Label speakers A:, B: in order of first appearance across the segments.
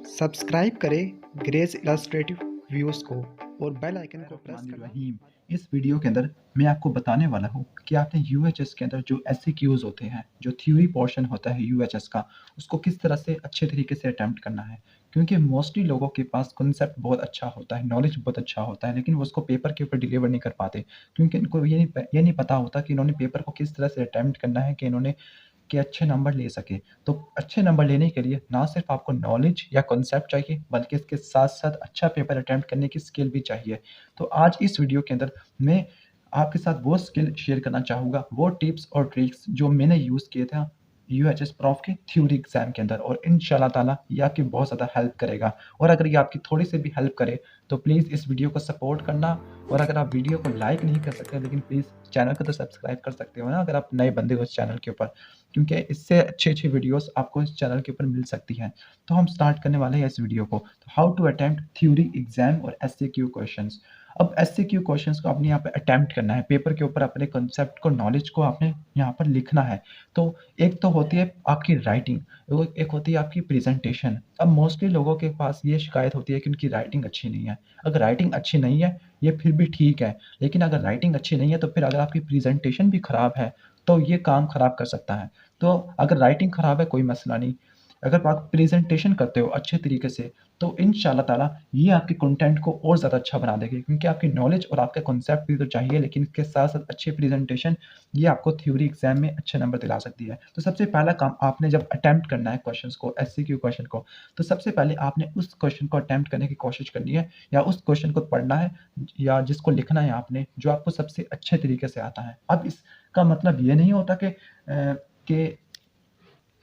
A: Subscribe करें grace illustrative views को और बेल आइकन को प्रेस करना।
B: रहीम। इस वीडियो के अंदर मैं आपको बताने वाला हूँ कि आपने यूएचएस के अंदर जो एससीक्यूज होते हैं, जो थ्योरी पोर्शन होता है यूएचएस का, उसको किस तरह से अच्छे तरीके से अटेम्प्ट करना है। क्योंकि मोस्टली लोगों के पास कॉन्सेप्ट बहुत अच्छा होता है, नॉलेज बहुत अच्छा होता है, लेकिन वो उसको पेपर के ऊपर डिलीवर नहीं कर पाते, क्योंकि इनको ये नहीं पता होता कि इन्होंने पेपर को किस तरह से अटेम्प्ट करना है कि इन्होंने कि अच्छे नंबर ले सके। तो अच्छे नंबर लेने के लिए ना सिर्फ आपको नॉलेज या कॉन्सेप्ट चाहिए, बल्कि इसके साथ-साथ अच्छा पेपर अटेम्प्ट करने की स्किल भी चाहिए। तो आज इस वीडियो के अंदर मैं आपके साथ वो स्किल शेयर करना चाहूँगा, वो टिप्स और ट्रिक्स जो मैंने यूज़ किए थे यूएचएस प्रॉफ के थ्योरी एग्ज़ाम के अंदर, और इंशाल्लाह ताला ये आपकी बहुत ज़्यादा हेल्प करेगा। और अगर ये आपकी थोड़ी-सी भी हेल्प करे, तो प्लीज़ इस वीडियो को सपोर्ट करना। और अगर आप वीडियो को लाइक नहीं कर सकते, लेकिन प्लीज़ चैनल को तो सब्सक्राइब कर सकते हो ना, अगर आप नए बंदे हो इस चैनल के ऊपर, क्योंकि इससे अच्छी-अच्छी वीडियोज़ आपको इस चैनल के ऊपर मिल सकती हैं। तो हम स्टार्ट करने वाले हैं इस वीडियो को। तो how to attempt theory exam और एससीक्यू क्वेश्चंस। अब एससीक्यू क्वेश्चंस को आपने यहाँ पे अटेम्प्ट करना है, पेपर के ऊपर अपने कॉन्सेप्ट को, नॉलेज को आपने यहाँ पर लिखना है। तो एक तो होती है आपकी राइटिंग, एक होती है आपकी प्रेज़ेंटेशन। अब मोस्टली लोगों के पास ये शिकायत होती है कि उनकी राइटिंग अच्छी नहीं है। अगर राइटिंग अच्छी नहीं है, ये फिर भी ठीक है, लेकिन अगर राइटिंग अच्छी नहीं है, तो फिर अगर आपकी प्रेज़ेंटेशन भी खराब है, तो ये काम खराब कर सकता है। तो अगर राइटिंग खराब है कोई मसला नहीं, अगर आप प्रेज़ेंटेशन करते हो अच्छे तरीके से, तो इंशाल्लाह ताला ये आपके कंटेंट को और ज़्यादा अच्छा बना देगी, क्योंकि आपकी नॉलेज और आपका कॉन्सेप्ट भी तो चाहिए, लेकिन इसके साथ-साथ अच्छी प्रेज़ेंटेशन ये आपको थ्योरी एग्ज़ाम में अच्छे नंबर दिला सकती है। तो सबसे पहला काम आपने जब अटेम्प्ट करना है क्वेश्चंस को, एमसीक्यू क्वेश्चन को, तो सबसे पहले आपने उस क्वेश्चन को अटेम्प्ट करने की कोशिश करनी है, या उस क्वेश्चन को पढ़ना है, या जिसको लिखना है आपने, जो आपको सबसे अच्छे तरीके से आता है। अब इसका मतलब ये नहीं होता कि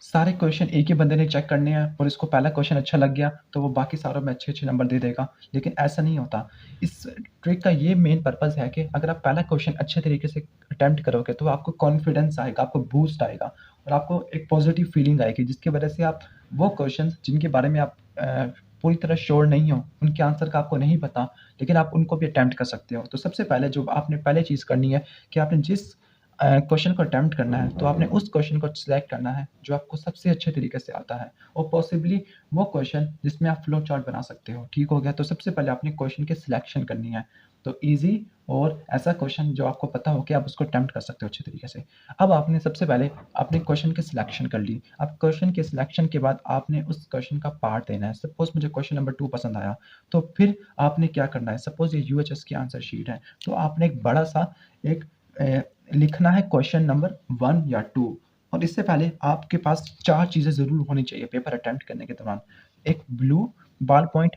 B: सारे क्वेश्चन एक ही बंदे ने चेक करने हैं और इसको पहला क्वेश्चन अच्छा लग गया तो वो बाकी सारों में अच्छे-अच्छे नंबर दे देगा, लेकिन ऐसा नहीं होता। इस ट्रिक का ये मेन पर्पज़ है कि अगर आप पहला क्वेश्चन अच्छे तरीके से अटेम्प्ट करोगे, तो आपको कॉन्फिडेंस आएगा, आपको बूस्ट आएगा और आपको एक पॉज़िटिव फीलिंग आएगी, जिसकी वजह से आप वो क्वेश्चंस जिनके बारे में आप पूरी तरह श्योर नहीं हो, उनके आंसर का आपको नहीं पता, लेकिन आप उनको भी अटेम्प्ट कर सकते हो। तो सबसे पहले जो आपने पहले चीज़ करनी है कि आपने जिस क्वेश्चन को अटेम्प्ट करना है, तो आपने उस क्वेश्चन को सिलेक्ट करना है जो आपको सबसे अच्छे तरीके से आता है, और पॉसिबली वो क्वेश्चन जिसमें आप फ्लो चार्ट बना सकते हो। ठीक हो गया? तो सबसे पहले आपने क्वेश्चन की सिलेक्शन करनी है। तो ईज़ी और ऐसा क्वेश्चन जो आपको पता हो कि आप उसको अटेम्प्ट कर सकते हो अच्छे तरीके से। अब आपने सबसे पहले आपने क्वेश्चन की सिलेक्शन कर ली। अब क्वेश्चन के सिलेक्शन के बाद आपने उस क्वेश्चन का पार्ट देना है। सपोज़ मुझे क्वेश्चन नंबर 2 पसंद आया, तो फिर आपने क्या करना है, सपोज़ ये यूएचएस की आंसर शीट है, तो आपने एक बड़ा-सा एक अ, लिखना है क्वेश्चन नंबर 1 या 2, और इससे पहले आपके पास 4 चीज़ें ज़रूर होनी चाहिए पेपर अटेम्प्ट करने के दौरान। एक blue ball point,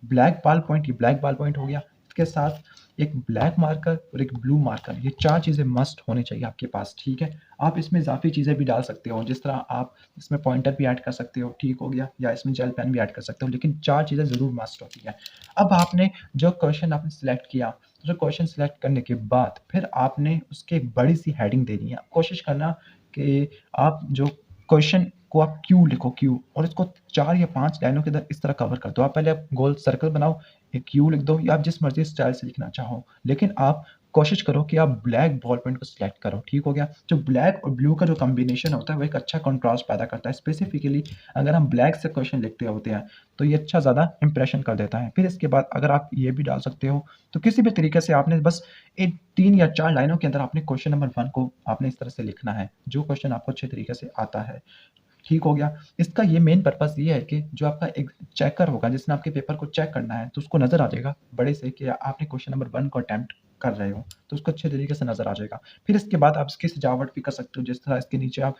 B: black ball point, ये ब्लैक बॉल पॉइंट हो गया। इसके साथ एक ब्लैक मार्कर और एक ब्लू मार्कर, ये 4 चीज़ें मस्ट होनी चाहिए आपके पास, ठीक है? आप इसमें इज़ाफ़ी चीज़ें भी डाल सकते हो, जिस तरह आप इसमें पॉइंटर भी ऐड कर सकते हो, ठीक हो गया? या इसमें जेल पेन भी ऐड कर सकते हो, लेकिन 4 चीज़ें ज़रूर मस्ट होती हैं। अब आपने जो क्वेश्चन आपने सिलेक्ट किया, तो क्वेश्चन सिलेक्ट करने के बाद फिर आपने उसकी एक बड़ी-सी हेडिंग देनी है। कोशिश करना कि आप जो क्वेश्चन को आप क्यू लिखो, क्यू, और इसको 4 या 5 लाइनों के अंदर इस तरह कवर कर दो। आप पहले गोल सर्कल बनाओ, एक क्यू लिख दो, या आप जिस मर्ज़ी स्टाइल से लिखना चाहो। लेकिन आप कोशिश करो कि आप ब्लैक बॉल पेन को सिलेक्ट करो, ठीक हो गया? जो ब्लैक और ब्लू का जो कॉम्बिनेशन होता है, वो एक अच्छा कंट्रास्ट पैदा करता है। स्पेसिफिकली अगर हम ब्लैक से क्वेश्चन लिखते होते हैं, तो ये अच्छा ज़्यादा इंप्रेशन कर देता है। फिर इसके बाद अगर आप ये भी डाल सकते हो, तो किसी भी तरीके से आपने बस 3 या 4 लाइनों के अंदर आपने क्वेश्चन नंबर 1 को आपने इस तरह से लिखना है, जो क्वेश्चन आपको अच्छे तरीके से आता है। ठीक हो गया? इसका ये मेन पर्पज़ ये है कि जो आपका एक चेकर होगा, जिसने आपके पेपर को चेक करना है, तो उसको नज़र आ जाएगा बड़े से कि आपने क्वेश्चन नंबर 1 को अटेम्प्ट कर रहे हो, तो उसको अच्छे तरीके से नज़र आ जाएगा। फिर इसके बाद आप इसकी सजावट भी कर सकते हो, जिस तरह इसके नीचे आप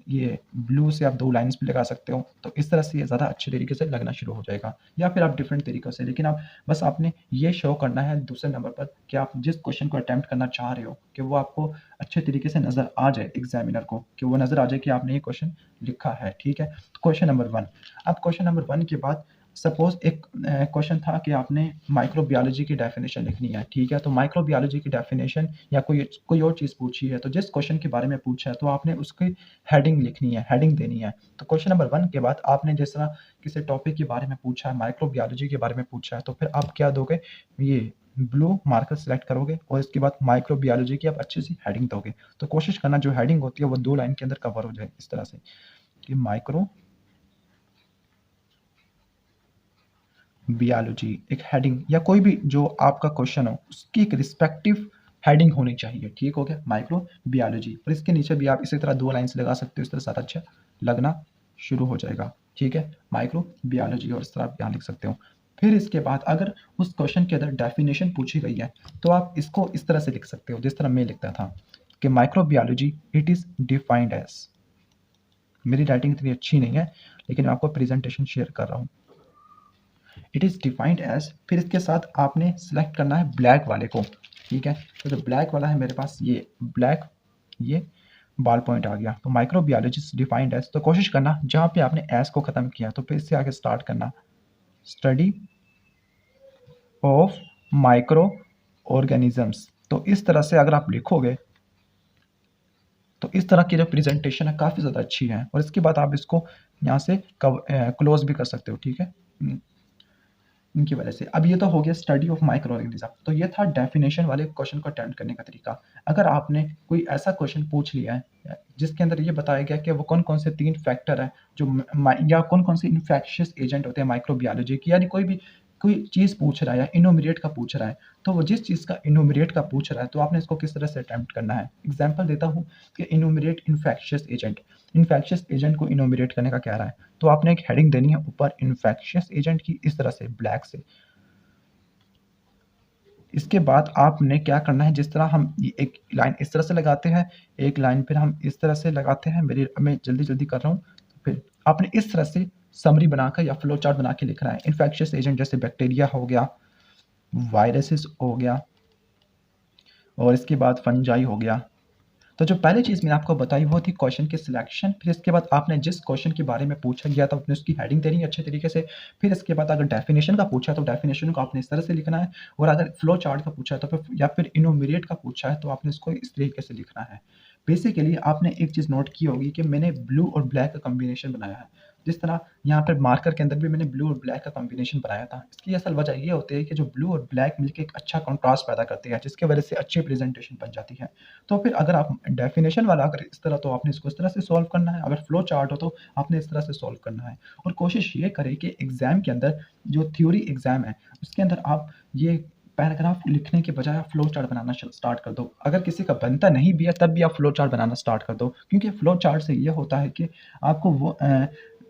B: ये ब्लू से आप 2 लाइन्स भी लगा सकते हो, तो इस तरह से ये ज़्यादा अच्छे तरीके से लगना शुरू हो जाएगा, या फिर आप डिफरेंट तरीकों से, लेकिन आप बस आपने ये शो करना है दूसरे नंबर पर कि आप जिस क्वेश्चन को अटेम्प्ट करना चाह रहे हो, कि वो आपको अच्छे तरीके से नज़र आ जाए एग्ज़ामिनर को, कि वो नज़र आ जाए कि आपने ये क्वेश्चन लिखा है, ठीक है? तो क्वेश्चन नंबर 1, अब क्वेश्चन नंबर 1 के बाद सपोज़ एक क्वेश्चन था कि आपने माइक्रोबायोलॉजी की डेफिनेशन लिखनी है, ठीक है? तो माइक्रोबायोलॉजी की डेफिनेशन या कोई और चीज़ पूछी है, तो जिस क्वेश्चन के बारे में पूछा है, तो आपने उसकी हेडिंग लिखनी है, हेडिंग देनी है। तो क्वेश्चन नंबर 1 के बाद आपने जिस तरह किसी टॉपिक के बारे में पूछा है, माइक्रोबायोलॉजी के बारे में पूछा है, तो फिर आप क्या दोगे, ये ब्लू मार्कर सेलेक्ट करोगे और इसके बाद माइक्रोबायोलॉजी की आप अच्छी-सी हेडिंग दोगे। तो कोशिश करना जो हेडिंग होती है वो 2 लाइन के अंदर कवर हो जाए इस तरह से, कि माइक्रो बायोलॉजी एक हेडिंग या कोई भी जो आपका क्वेश्चन हो उसकी एक रिस्पेक्टिव हेडिंग होनी चाहिए। ठीक हो गया, माइक्रो बायोलॉजी। और इसके नीचे भी आप इसी तरह 2 लाइन्स लगा सकते हो, इस तरह सारा अच्छा लगना शुरू हो जाएगा। ठीक है, माइक्रो बायोलॉजी, और इस तरह आप यहाँ लिख सकते हो। फिर इसके बाद अगर उस क्वेश्चन के अंदर डेफिनेशन पूछी गई है तो आप इसको इस तरह से लिख सकते हो जिस तरह मैं लिखता था कि microbiology it is defined as. मेरी राइटिंग इतनी अच्छी नहीं है लेकिन मैं आपको प्रेजेंटेशन शेयर कर रहा हूँ। इट इज़ डिफाइंड एज, फिर इसके साथ आपने सेलेक्ट करना है ब्लैक वाले को। ठीक है, तो जो ब्लैक वाला है मेरे पास ये ब्लैक, ये बाल पॉइंट आ गया, तो माइक्रो बायोलॉजिस्ट डिफाइंड एज। तो कोशिश करना जहाँ पे आपने एस को ख़त्म किया तो फिर इससे आगे स्टार्ट करना स्टडी ऑफ माइक्रो ऑर्गेनिजम्स। तो इस तरह से अगर आप लिखोगे तो इस तरह की जो प्रेजेंटेशन है काफ़ी ज़्यादा अच्छी है, और इसके बाद आप इसको यहाँ से क्लोज भी कर सकते हो। ठीक है, इनकी वजह से। अब ये तो हो गया स्टडी ऑफ माइक्रो ऑर्गेनिज्म, तो ये था डेफिनेशन वाले क्वेश्चन को अटेम्प्ट करने का तरीका। अगर आपने कोई ऐसा क्वेश्चन पूछ लिया है जिसके अंदर ये बताया गया कि वो कौन कौन से 3 फैक्टर है जो या कौन कौन से इन्फेक्शियस एजेंट होते हैं माइक्रोबायोलॉजी की, यानी कोई चीज़ पूछ रहा है या इनोमिरेट का पूछ रहा है, तो वो जिस चीज़ का इनोमिरेट का पूछ रहा है तो आपने इसको किस तरह से अटेम्प्ट करना है। एग्जाम्पल देता हूँ कि इनोमिरेट इन्फेक्शियस एजेंट, इन्फेक्शियस एजेंट को इनोमिरेट करने का कह रहा है, तो आपने एक हेडिंग देनी है ऊपर इन्फेक्शियस एजेंट की, इस तरह से ब्लैक से। इसके बाद आपने क्या करना है, जिस तरह हम एक लाइन इस तरह से लगाते हैं, एक लाइन फिर हम इस तरह से लगाते हैं, मैं जल्दी जल्दी कर रहा हूँ, फिर आपने इस तरह से समरी बनाकर या फ्लो चार्ट बना के लिखना है। इन्फेक्शियस एजेंट जैसे बैक्टीरिया हो गया, वायरसेस हो गया, और इसके बाद फंजाई हो गया। तो जो पहली चीज़ मैंने आपको बताई वो थी क्वेश्चन की सिलेक्शन। फिर इसके बाद आपने जिस क्वेश्चन के बारे में पूछा गया था आपने उसकी हेडिंग देनी है अच्छे तरीके से। फिर इसके बाद अगर डेफिनेशन का पूछा है तो डेफिनेशन को आपने इस तरह से लिखना है, और अगर फ्लो चार्ट का पूछा है तो फिर या फिर इनोमिरेट का पूछा है तो आपने इसको इस तरीके से लिखना है। बेसिकली आपने एक चीज़ नोट की होगी कि मैंने ब्लू और ब्लैक का कॉम्बिनेशन बनाया है। जिस तरह यहाँ पर मार्कर के अंदर भी मैंने ब्लू और ब्लैक का कॉम्बिनेशन बनाया था। इसकी असल वजह ये होती है कि जो ब्लू और ब्लैक मिलकर एक अच्छा कंट्रास्ट पैदा करते हैं जिसकी वजह से अच्छी प्रेजेंटेशन बन जाती है। तो फिर अगर आप डेफिनेशन वाला अगर इस तरह, तो आपने इसको इस तरह से सॉल्व करना है, अगर फ्लो चार्ट हो तो आपने इस तरह से सॉल्व करना है। और कोशिश ये करें कि एग्जाम के अंदर जो थ्योरी एग्जाम है उसके अंदर आप ये पैराग्राफ लिखने के बजाय आप फ्लो चार्ट बनाना स्टार्ट कर दो। अगर किसी का बनता नहीं भी है तब भी आप फ्लो चार्ट बनाना स्टार्ट कर दो, क्योंकि फ्लो चार्ट से ये होता है कि आपको वो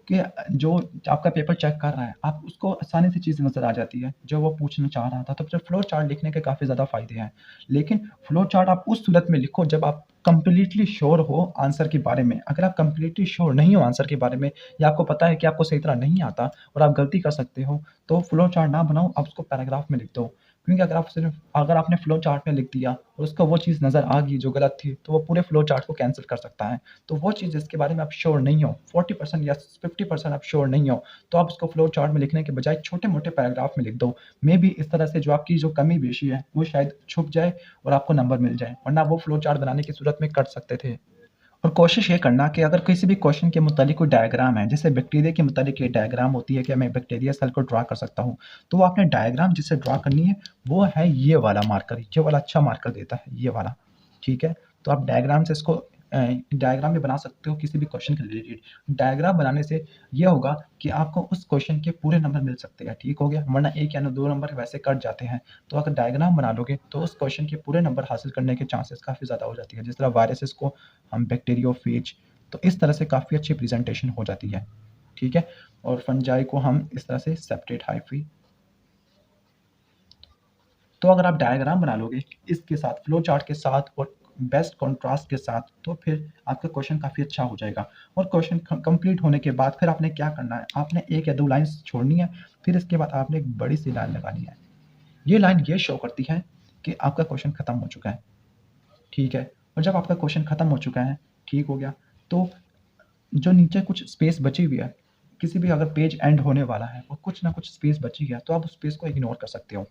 B: कि जो आपका पेपर चेक कर रहा है आप उसको आसानी से चीज़ नज़र आ जाती है जो वो पूछना चाह रहा था। तो फिर फ्लो चार्ट लिखने के काफ़ी ज़्यादा फ़ायदे हैं, लेकिन फ्लो चार्ट आप उस सूरत में लिखो जब आप कंप्लीटली श्योर हो आंसर के बारे में। अगर आप कंप्लीटली श्योर नहीं हो आंसर के बारे में, या आपको पता है कि आपको सही तरह नहीं आता और आप गलती कर सकते हो, तो फ्लो चार्ट ना बनाओ, आप उसको पैराग्राफ में लिख दो। क्योंकि अगर आपने फ्लो चार्ट में लिख दिया और उसको वो चीज़ नज़र आ गई जो गलत थी, तो वो पूरे फ्लो चार्ट को कैंसिल कर सकता है। तो वो चीज़ जिसके बारे में आप श्योर नहीं हो, 40% या 50% आप श्योर नहीं हो, तो आप उसको फ्लो चार्ट में लिखने के बजाय छोटे-मोटे पैराग्राफ में लिख दो। मेबी इस तरह से जो आपकी जो कमी पेशी है वो शायद छुप जाए और आपको नंबर मिल जाए, वरना वो फ्लो चार्ट बनाने की सूरत में कर सकते थे। और कोशिश ये करना कि अगर किसी भी क्वेश्चन के मुतालिक कोई डायग्राम है, जैसे बैक्टीरिया के मुतालिक ये डायग्राम होती है कि मैं बैक्टीरिया सेल को ड्रा कर सकता हूँ, तो वो आपने डायग्राम जिससे ड्रा करनी है वो है ये वाला मार्कर, ये वाला अच्छा मार्कर देता है ये वाला। ठीक है, तो आप डायग्राम से इसको डायग्राम भी बना सकते हो किसी भी क्वेश्चन के रिलेटेड। डायग्राम बनाने से ये होगा कि आपको उस क्वेश्चन के पूरे नंबर मिल सकते हैं। ठीक हो गया, वरना 1 या 2 नंबर वैसे कट जाते हैं। तो अगर डायग्राम बना लोगे तो उस क्वेश्चन के पूरे नंबर हासिल करने के चांसेस काफ़ी ज़्यादा हो जाती है। जिस तरह वायरसेस को हम बैक्टीरियोफेज, तो इस तरह से काफ़ी अच्छी प्रेजेंटेशन हो जाती है। ठीक है, और फंजाई को हम इस तरह से सेपरेट हाइफी। तो अगर आप डायग्राम बना लोगे इसके साथ, फ्लो चार्ट के साथ और बेस्ट कॉन्ट्रास्ट के साथ, तो फिर आपका क्वेश्चन काफ़ी अच्छा हो जाएगा। और क्वेश्चन कंप्लीट होने के बाद फिर आपने क्या करना है, आपने 1 या 2 लाइन्स छोड़नी है, फिर इसके बाद आपने एक बड़ी सी लाइन लगानी है। ये लाइन ये शो करती है कि आपका क्वेश्चन खत्म हो चुका है। ठीक है, और जब आपका क्वेश्चन खत्म हो चुका है, ठीक हो गया, तो जो नीचे कुछ स्पेस बची हुई है, किसी भी अगर पेज एंड होने वाला है और कुछ ना कुछ स्पेस बची है, तो आप उस स्पेस को इग्नोर कर सकते हो।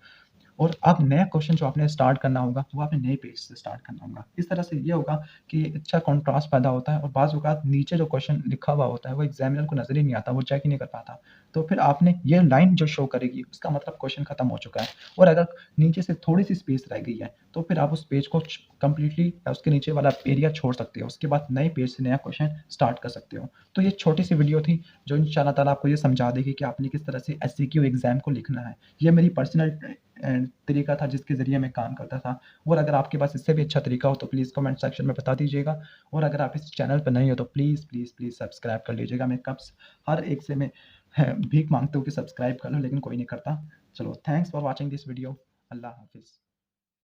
B: और अब नया क्वेश्चन जो आपने स्टार्ट करना होगा वो आपने नए पेज से स्टार्ट करना होगा। इस तरह से ये होगा कि अच्छा कॉन्ट्रास्ट पैदा होता है और बाज़ औक़ात नीचे जो क्वेश्चन लिखा हुआ होता है वो एग्ज़ामिनर को नज़र ही नहीं आता, वो चेक ही नहीं कर पाता। तो फिर आपने ये लाइन जो शो करेगी उसका मतलब क्वेश्चन खत्म हो चुका है। और अगर नीचे से थोड़ी-सी स्पेस रह गई है तो फिर आप उस पेज को कंप्लीटली उसके नीचे वाला एरिया छोड़ सकते हो। उसके बाद नए पेज से नया क्वेश्चन स्टार्ट कर सकते हो। तो ये छोटी-सी वीडियो थी जो इंशाअल्लाह ताला आपको ये समझा देगी कि आपने किस तरह से एससीक्यू एग्ज़ाम को लिखना है। ये मेरी पर्सनल तरीका था जिसके ज़रिए मैं काम करता था। और अगर आपके पास इससे भी अच्छा तरीका हो तो प्लीज़ कमेंट सेक्शन में बता दीजिएगा। और अगर आप इस चैनल पर नए हो तो प्लीज़, प्लीज़, प्लीज़ सब्सक्राइब कर लीजिएगा। मैं हर एक से मैं भीख माँगता हूँ कि सब्सक्राइब कर लो लेकिन कोई नहीं करता। चलो thanks for watching this video. अल्लाह हाफ़िज़।